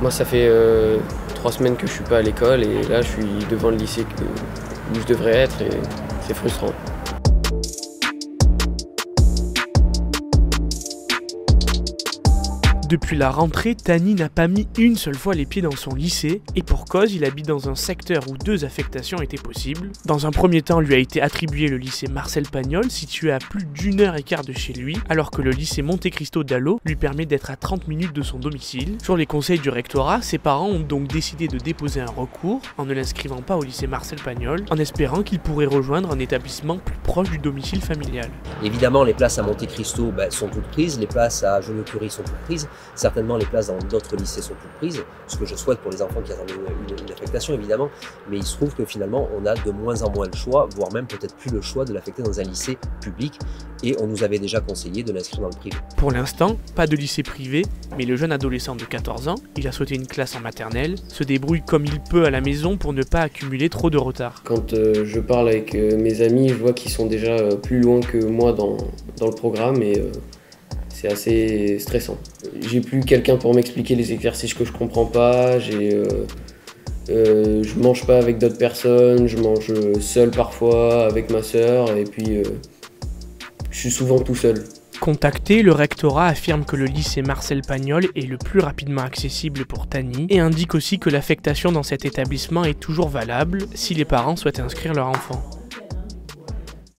Moi, ça fait 3 semaines que je suis pas à l'école et là, je suis devant le lycée où je devrais être et c'est frustrant. Depuis la rentrée, Tani n'a pas mis une seule fois les pieds dans son lycée, et pour cause, il habite dans un secteur où 2 affectations étaient possibles. Dans un premier temps, lui a été attribué le lycée Marcel Pagnol, situé à plus d'1h15 de chez lui, alors que le lycée Monte Cristo d'Allo lui permet d'être à 30 minutes de son domicile. Sur les conseils du rectorat, ses parents ont donc décidé de déposer un recours en ne l'inscrivant pas au lycée Marcel Pagnol, en espérant qu'il pourrait rejoindre un établissement plus proche du domicile familial. Évidemment, les places à Monte Cristo sont toutes prises, les places à Joliot-Curie sont toutes prises. Certainement, les places dans d'autres lycées sont toutes prises, ce que je souhaite pour les enfants qui attendent une affectation, évidemment. Mais il se trouve que finalement, on a de moins en moins le choix, voire même peut-être plus le choix de l'affecter dans un lycée public. Et on nous avait déjà conseillé de l'inscrire dans le privé. Pour l'instant, pas de lycée privé, mais le jeune adolescent de 14 ans, il a sauté une classe en maternelle, se débrouille comme il peut à la maison pour ne pas accumuler trop de retard. Quand je parle avec mes amis, je vois qu'ils sont déjà plus loin que moi dans le programme et c'est assez stressant. J'ai plus quelqu'un pour m'expliquer les exercices que je comprends pas, je mange pas avec d'autres personnes, je mange seul parfois avec ma sœur et puis je suis souvent tout seul. Contacté, le rectorat affirme que le lycée Marcel Pagnol est le plus rapidement accessible pour Tani et indique aussi que l'affectation dans cet établissement est toujours valable si les parents souhaitent inscrire leur enfant.